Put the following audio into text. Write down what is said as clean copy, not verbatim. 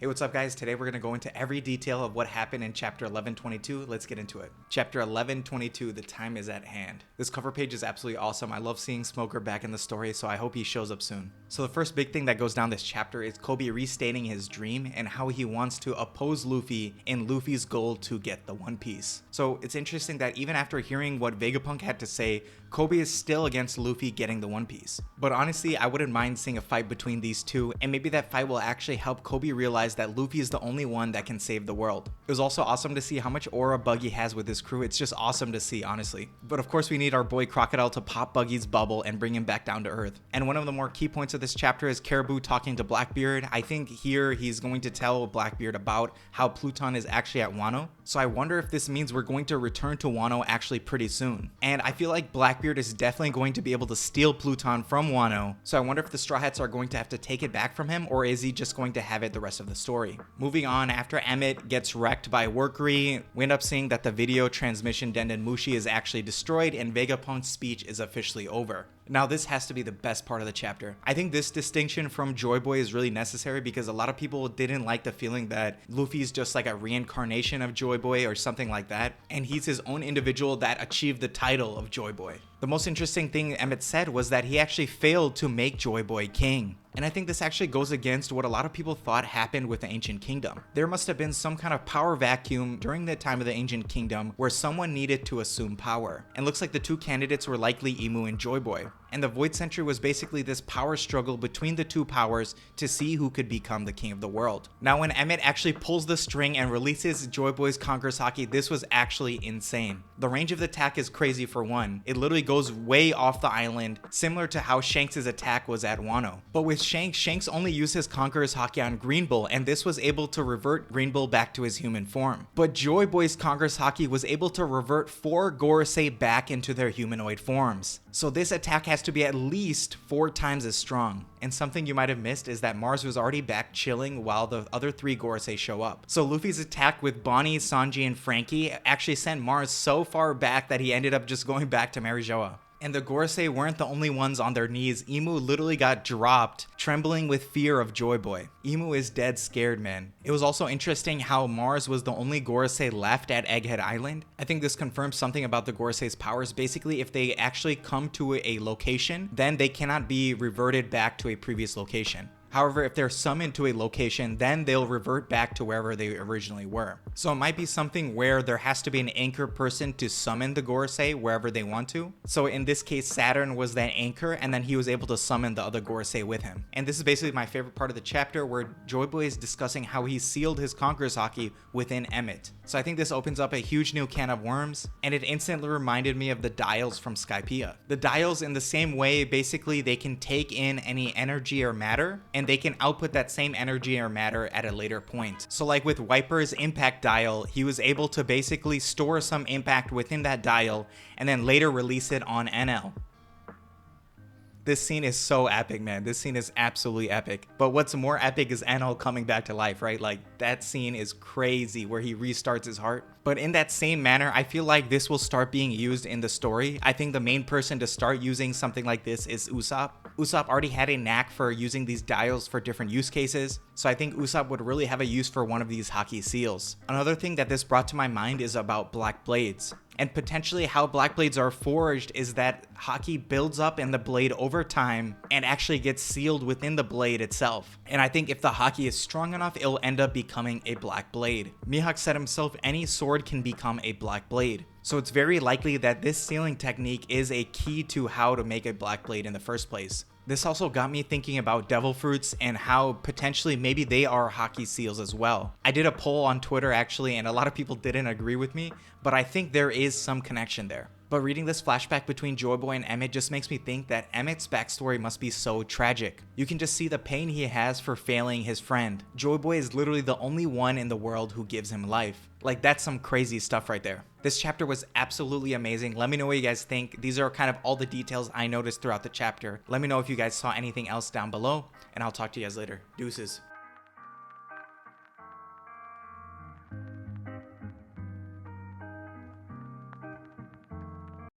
Hey, what's up guys? Today we're going to go into every detail of what happened in chapter 1122. Let's get into it. Chapter 1122, the time is at hand. This cover page is absolutely awesome. I love seeing Smoker back in the story, so I hope he shows up soon. So the first big thing that goes down this chapter is Kobe restating his dream and how he wants to oppose Luffy in Luffy's goal to get the One Piece. So it's interesting that even after hearing what Vegapunk had to say, Kobe is still against Luffy getting the One Piece. But honestly, I wouldn't mind seeing a fight between these two, and maybe that fight will actually help Kobe realize that Luffy is the only one that can save the world. It was also awesome to see how much aura Buggy has with his crew. It's just awesome to see, honestly. But of course we need our boy Crocodile to pop Buggy's bubble and bring him back down to earth. And one of the more key points of this chapter is Caribou talking to Blackbeard. I think here he's going to tell Blackbeard about how Pluton is actually at Wano. So I wonder if this means we're going to return to Wano actually pretty soon. And I feel like Blackbeard is definitely going to be able to steal Pluton from Wano. So I wonder if the Straw Hats are going to have to take it back from him, or is he just going to have it the rest of the story? Moving on, after Emmett gets wrecked by Workery, we end up seeing that the video transmission Denden Mushi is actually destroyed and Vegapunk's speech is officially over. Now this has to be the best part of the chapter. I think this distinction from Joy Boy is really necessary because a lot of people didn't like the feeling that Luffy's just like a reincarnation of Joy Boy or something like that, and he's his own individual that achieved the title of Joy Boy. The most interesting thing Emmett said was that he actually failed to make Joy Boy king. And I think this actually goes against what a lot of people thought happened with the Ancient Kingdom. There must have been some kind of power vacuum during the time of the Ancient Kingdom where someone needed to assume power. And looks like the two candidates were likely Emu and Joy Boy. And the Void Century was basically this power struggle between the two powers to see who could become the king of the world. Now when Emmett actually pulls the string and releases Joy Boy's Conqueror's Haki, this was actually insane. The range of the attack is crazy for one. It literally goes way off the island, similar to how Shanks' attack was at Wano. But with Shanks only used his Conqueror's Haki on Green Bull, and this was able to revert Green Bull back to his human form. But Joy Boy's Conqueror's Haki was able to revert 4 Gorosei back into their humanoid forms. So this attack has to be at least 4 times as strong. And something you might have missed is that Mars was already back chilling while the other 3 Gorosei show up. So Luffy's attack with Bonnie, Sanji, and Frankie actually sent Mars so far back that he ended up just going back to Marijoa. And the Gorosei weren't the only ones on their knees. Emu literally got dropped, trembling with fear of Joy Boy. Emu is dead scared, man. It was also interesting how Mars was the only Gorosei left at Egghead Island. I think this confirms something about the Gorosei's powers. Basically, if they actually come to a location, then they cannot be reverted back to a previous location. However, if they're summoned to a location, then they'll revert back to wherever they originally were. So it might be something where there has to be an anchor person to summon the Gorosei wherever they want to. So in this case, Saturn was that anchor, and then he was able to summon the other Gorosei with him. And this is basically my favorite part of the chapter, where Joy Boy is discussing how he sealed his Conqueror's Haki within Emmett. So I think this opens up a huge new can of worms, and it instantly reminded me of the dials from Skypiea. The dials, in the same way, basically they can take in any energy or matter, and they can output that same energy or matter at a later point. So like with Wiper's impact dial, he was able to basically store some impact within that dial and then later release it on NL. This scene is so epic, man. This scene is absolutely epic. But what's more epic is NL coming back to life, right? Like, that scene is crazy where he restarts his heart. But in that same manner, I feel like this will start being used in the story. I think the main person to start using something like this is Usopp. Usopp already had a knack for using these dials for different use cases, so I think Usopp would really have a use for one of these Haki seals. Another thing that this brought to my mind is about Black Blades. And potentially how Black Blades are forged is that Haki builds up in the blade over time and actually gets sealed within the blade itself. And I think if the Haki is strong enough, it'll end up becoming a Black Blade. Mihawk said himself, any sword can become a Black Blade. So it's very likely that this sealing technique is a key to how to make a Black Blade in the first place. This also got me thinking about devil fruits and how potentially maybe they are Haki seals as well. I did a poll on Twitter actually, and a lot of people didn't agree with me, but I think there is some connection there. But reading this flashback between Joy Boy and Emmett just makes me think that Emmett's backstory must be so tragic. You can just see the pain he has for failing his friend. Joy Boy is literally the only one in the world who gives him life. Like, that's some crazy stuff right there. This chapter was absolutely amazing. Let me know what you guys think. These are kind of all the details I noticed throughout the chapter. Let me know if you guys saw anything else down below, and I'll talk to you guys later. Deuces.